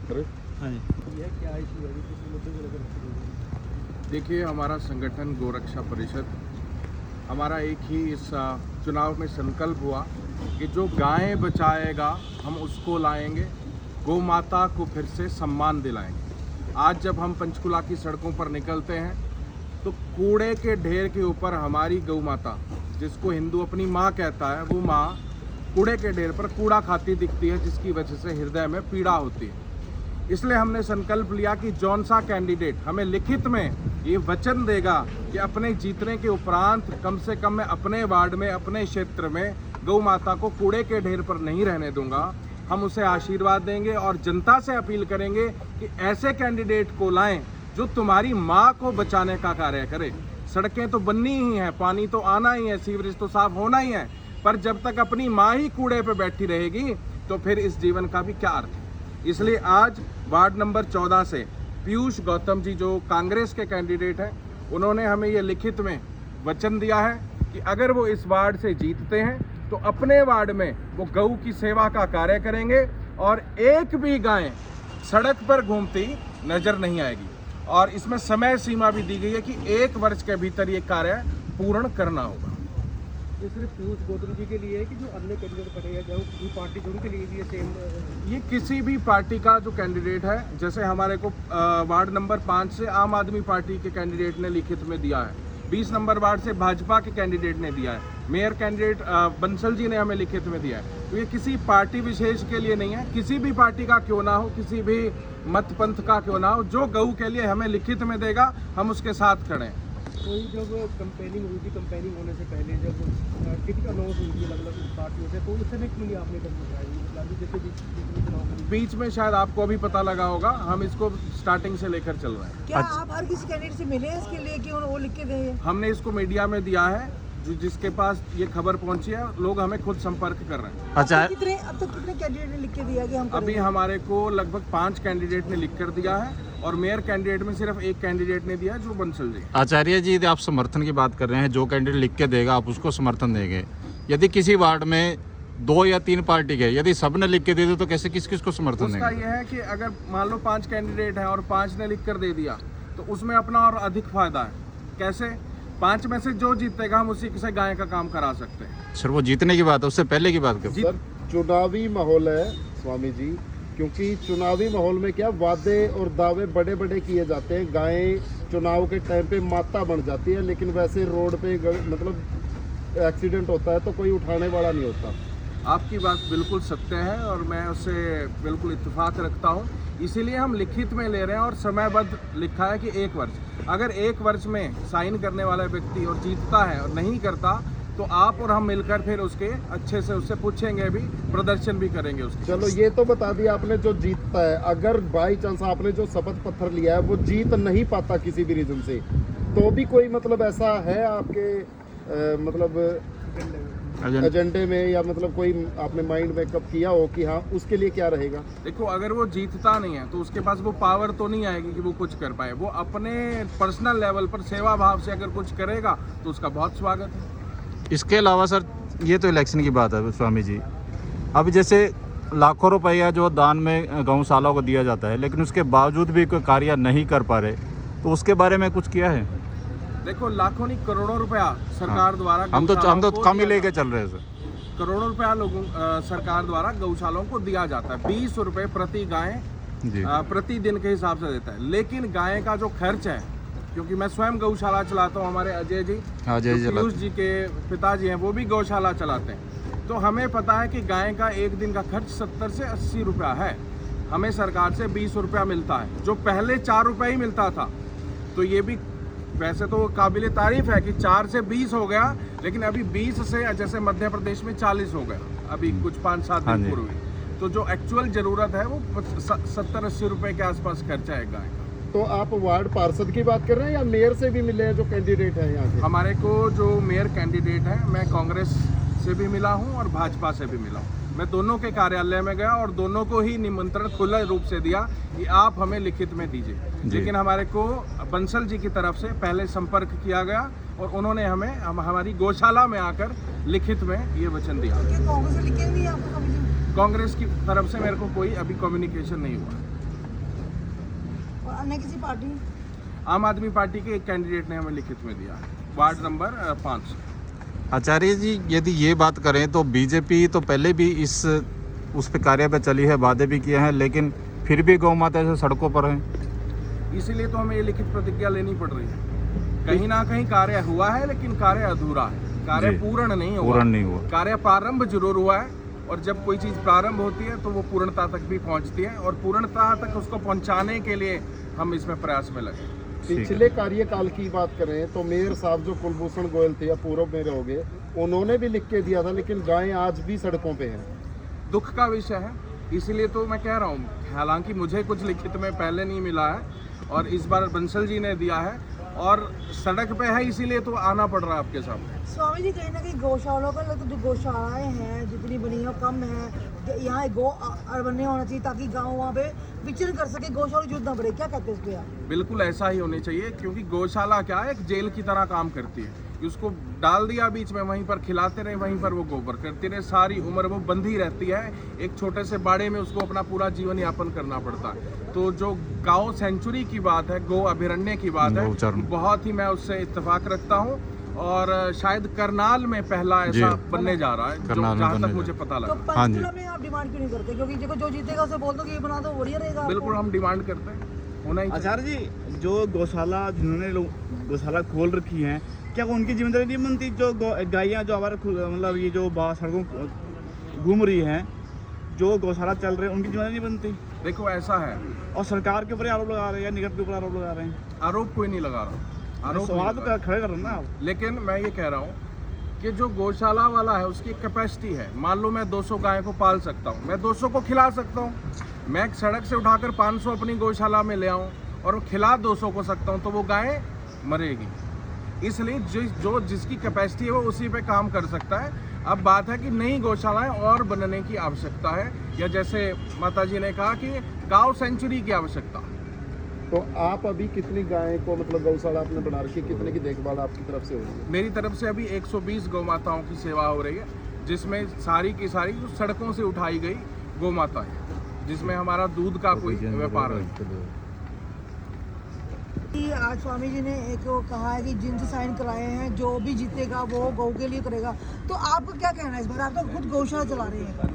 हाँ जी, यह क्या इशू है किसी मुद्दे को लेकर रखी गई है? देखिए, हमारा संगठन गोरक्षा परिषद, हमारा एक ही इस चुनाव में संकल्प हुआ कि जो गायें बचाएगा हम उसको लाएंगे, गौ माता को फिर से सम्मान दिलाएंगे। आज जब हम पंचकुला की सड़कों पर निकलते हैं तो कूड़े के ढेर के ऊपर हमारी गौ माता, जिसको हिंदू अपनी माँ कहता है, वो माँ कूड़े के ढेर पर कूड़ा खाती दिखती है, जिसकी वजह से हृदय में पीड़ा होती है। इसलिए हमने संकल्प लिया कि जौन सा कैंडिडेट हमें लिखित में ये वचन देगा कि अपने जीतने के उपरांत कम से कम मैं अपने वार्ड में, अपने क्षेत्र में गौ माता को कूड़े के ढेर पर नहीं रहने दूंगा, हम उसे आशीर्वाद देंगे और जनता से अपील करेंगे कि ऐसे कैंडिडेट को लाएं जो तुम्हारी माँ को बचाने का कार्य करे। सड़कें तो बननी ही हैं, पानी तो आना ही है, सीवरेज तो साफ होना ही है, पर जब तक अपनी माँ ही कूड़े पे बैठी रहेगी तो फिर इस जीवन का भी क्या अर्थ है। इसलिए आज वार्ड नंबर 14 से पीयूष गौतम जी, जो कांग्रेस के कैंडिडेट हैं, उन्होंने हमें ये लिखित में वचन दिया है कि अगर वो इस वार्ड से जीतते हैं तो अपने वार्ड में वो गौ की सेवा का कार्य करेंगे और एक भी गाय सड़क पर घूमती नजर नहीं आएगी। और इसमें समय सीमा भी दी गई है कि 1 वर्ष के भीतर ये कार्य पूर्ण करना होगा। ये सिर्फ पीयूष गौतम जी के लिए है कि जो अन्य कैंडिडेट खड़े हैं, जो भी पार्टी जो उनके लिए भी ये सेम? ये किसी भी पार्टी का जो कैंडिडेट है, जैसे हमारे को वार्ड नंबर 5 से आम आदमी पार्टी के कैंडिडेट ने लिखित में दिया है, 20 नंबर वार्ड से भाजपा के कैंडिडेट ने दिया है, मेयर कैंडिडेट बंसल जी ने हमें लिखित में दिया है। तो ये किसी पार्टी विशेष के लिए नहीं है, किसी भी पार्टी का क्यों ना हो, किसी भी मत पंथ का क्यों ना हो, जो गऊ के लिए हमें लिखित में देगा हम उसके साथ खड़े हैं। तो जब कंपेनिंग हुई थी, कंपेनिंग होने से पहले जब टिकट अनाउंस हुई थी अलग अलग पार्टियों से, तो उससे भी क्यों नहीं आपने कदम उठाया? बीच में शायद आपको अभी पता लगा होगा, हम इसको स्टार्टिंग से लेकर चल रहे हैं। क्या आप हर किसी कैंडिडेट से मिले हैं इसके लिए कि वो लिख के दें? हमने इसको मीडिया में दिया है, जो जिसके पास ये खबर पहुंची है, लोग हमें खुद संपर्क कर रहे हैं। अच्छा, अब तक कितने कैंडिडेट ने लिख के दिया कि हम अभी हमारे को लगभग 5 कैंडिडेट ने लिख कर दिया है और मेयर कैंडिडेट में सिर्फ 1 कैंडिडेट ने दिया, जो बंसल जी। आचार्य जी, यदि आप समर्थन की बात कर रहे हैं, जो कैंडिडेट लिख के देगा आप उसको समर्थन देंगे। यदि किसी वार्ड में 2 या 3 पार्टी के, यदि सब ने लिख के दे दे तो कैसे किस किस को समर्थन उसका देंगे? ये है कि अगर मान लो 5 कैंडिडेट हैं और 5 ने लिख कर दे दिया तो उसमें अपना और अधिक फायदा है। कैसे? 5 में से जो जीतेगा हम उसी से गाय का काम करा सकते हैं। सर, वो जीतने की बात है, उससे पहले की बात कर। सर, चुनावी माहौल है स्वामी जी, क्योंकि चुनावी माहौल में क्या वादे और दावे बड़े बड़े किए जाते हैं। गायें चुनाव के टाइम पे माता बन जाती है, लेकिन वैसे रोड पे मतलब एक्सीडेंट होता है तो कोई उठाने वाला नहीं होता। आपकी बात बिल्कुल सत्य है और मैं उससे बिल्कुल इत्तेफाक रखता हूँ। इसीलिए हम लिखित में ले रहे हैं और समयबद्ध लिखा है कि 1 वर्ष। अगर 1 वर्ष में साइन करने वाला व्यक्ति और जीतता है और नहीं करता तो आप और हम मिलकर फिर उसके अच्छे से उससे पूछेंगे भी, प्रदर्शन भी करेंगे उसके। चलो, ये तो बता दिया आपने जो जीतता है। अगर बाई चांस आपने जो शपथ पत्थर लिया है वो जीत नहीं पाता किसी भी रीजन से, तो भी कोई मतलब ऐसा है आपके मतलब एजेंडे में, या मतलब कोई आपने माइंड मेकअप किया हो कि हाँ उसके लिए क्या रहेगा? देखो, अगर वो जीतता नहीं है तो उसके पास वो पावर तो नहीं आएगी कि वो कुछ कर पाए। वो अपने पर्सनल लेवल पर सेवा भाव से अगर कुछ करेगा तो उसका बहुत स्वागत है। इसके अलावा सर, ये तो इलेक्शन की बात है स्वामी जी। अब जैसे लाखों रुपया जो दान में गौशालाओं को दिया जाता है, लेकिन उसके बावजूद भी कोई कार्य नहीं कर पा रहे, तो उसके बारे में कुछ किया है? देखो, लाखों नहीं करोड़ों रुपया सरकार द्वारा हम तो कम ही लेके चल रहे हैं सर। करोड़ों रुपया लोगों सरकार द्वारा गौशालाओं को दिया जाता है। 20 रुपये प्रति गाय प्रति दिन के हिसाब से देता है। लेकिन गाय का जो खर्च है, क्योंकि मैं स्वयं गौशाला चलाता हूँ, हमारे अजय जी पीयूष जी के पिताजी हैं, वो भी गौशाला चलाते हैं, तो हमें पता है कि गाय का एक दिन का खर्च 70 से 80 रुपया है। हमें सरकार से 20 रुपया मिलता है, जो पहले 4 रुपये ही मिलता था। तो ये भी वैसे तो काबिले तारीफ है कि 4 से 20 हो गया, लेकिन अभी 20 से जैसे मध्य प्रदेश में 40 हो गया अभी कुछ 5-7 दिन पूर्व। तो जो एक्चुअल ज़रूरत है वो 70-80 रुपये के आसपास खर्चा है गाय का। तो आप वार्ड पार्षद की बात कर रहे हैं या मेयर से भी मिले हैं जो कैंडिडेट हैं यहाँ के? हमारे को जो मेयर कैंडिडेट है, मैं कांग्रेस से भी मिला हूँ और भाजपा से भी मिला हूँ। मैं दोनों के कार्यालय में गया और दोनों को ही निमंत्रण खुले रूप से दिया कि आप हमें लिखित में दीजिए। लेकिन हमारे को बंसल जी की तरफ से पहले संपर्क किया गया और उन्होंने हमें हमारी गौशाला में आकर लिखित में ये वचन दिया। कांग्रेस से लिखे भी आपको? कांग्रेस की तरफ से मेरे को कोई अभी कम्युनिकेशन नहीं हुआ। और अन्य किसी पार्टी? आम आदमी पार्टी के एक कैंडिडेट ने हमें लिखित में दिया है, वार्ड नंबर 5। आचार्य जी, यदि ये बात करें तो बीजेपी तो पहले भी उस पे कार्य पे चली है, वादे भी किए हैं, लेकिन फिर भी गौ माता ऐसे सड़कों पर हैं। इसीलिए तो हमें ये लिखित प्रतिज्ञा लेनी पड़ रही है। कहीं ना कहीं कार्य हुआ है, लेकिन कार्य अधूरा है, कार्य जी, पूर्ण नहीं पूर्ण नहीं हुआ। कार्य प्रारंभ जरूर हुआ है, और जब कोई चीज़ प्रारंभ होती है तो वो पूर्णता तक भी पहुंचती है, और पूर्णता तक उसको पहुंचाने के लिए हम इसमें प्रयास में लगे। पिछले कार्यकाल की बात करें तो मेयर साहब जो कुलभूषण गोयल थे या पूर्व मेयर हो गए, उन्होंने भी लिख के दिया था, लेकिन गायें आज भी सड़कों पे हैं। दुख का विषय है, इसीलिए तो मैं कह रहा हूँ, हालांकि मुझे कुछ लिखित में पहले नहीं मिला है और इस बार बंसल जी ने दिया है, और सड़क पे है, इसीलिए तो आना पड़ रहा है आपके सामने। स्वामी जी, कहीं ना कहीं गौशालों का तो जो गौशालाएं हैं जितनी बनी है कम है, यहाँ गौ अर्बन नहीं होना चाहिए ताकि गाँव वहाँ पे विचरण कर सके, गौशाला युद्ध ना बढ़े, क्या कहते हैं इस पे आप? बिल्कुल ऐसा ही होने चाहिए, क्योंकि गौशाला क्या है, एक जेल की तरह काम करती है। कि उसको डाल दिया बीच में, वहीं पर खिलाते रहे, वहीं पर वो गोबर करती रहे, सारी उम्र वो बंधी रहती है, एक छोटे से बाड़े में उसको अपना पूरा जीवन यापन करना पड़ता है। तो जो गाँव सेंचुरी की बात है, गौ अभयारण्य की बात है, गौचरण। बहुत ही मैं उससे इत्तेफाक रखता हूँ, और शायद करनाल में पहला ऐसा बनने जा रहा है, जो करनाल में जहाँ बनने तक जा मुझे पता तो लगा। हाँ जी। पंचकुला में आप डिमांड क्यों नहीं करते? क्योंकि देखो जो जीतेगा उसे बोल दो कि ये बना दो, बढ़िया रहेगा आपको। बिल्कुल हम डिमांड करते हैं, होना ही चाहिए। आचार्य जी, जो गौशाला जिन्होंने गौशाला खोल रखी हैं, क्या उनकी जिम्मेदारी नहीं बनती? जो गायें जो हमारे मतलब ये जो सड़कों घूम रही हैं, जो गौशाला चल रहे हैं, उनकी जिम्मेदारी नहीं बनती? देखो ऐसा है, और सरकार के ऊपर आरोप लगा रहे हैं या निगम के ऊपर आरोप लगा रहे हैं? आरोप कोई नहीं लगा रहा, आरोप नहीं सवाल लगा तो रहा। खड़े कर रहे हैं ना आप। लेकिन मैं ये कह रहा हूँ कि जो गौशाला वाला है उसकी कैपेसिटी है। मान लो मैं 200 गाय को पाल सकता हूँ, मैं 200 को खिला सकता हूँ। मैं सड़क से उठाकर 500 अपनी गौशाला में ले आऊँ और खिला 200 को सकता हूँ, तो वो गाय मरेगी। इसलिए जिसकी कैपेसिटी है वो उसी पे काम कर सकता है। अब बात है कि नई गौशालाएं और बनने की आवश्यकता है, या जैसे माता जी ने कहा कि गाँव सेंचुरी की आवश्यकता है। तो आप अभी कितनी गायें को मतलब गौशाला आपने बना रखी है, कितने की देखभाल आपकी तरफ से हो रही है? मेरी तरफ से अभी 120 गौ माताओं की सेवा हो रही है, जिसमें सारी की सारी सड़कों से उठाई गई गौ माता है, जिसमें हमारा दूध का कोई व्यापार है। कि आज स्वामी जी ने एक वो कहा है कि जिनसे साइन कराए हैं, जो भी जीतेगा वो गौ के लिए करेगा, तो आपको क्या कहना है इस बार? आप तो खुद गौशाला चला रहे हैं।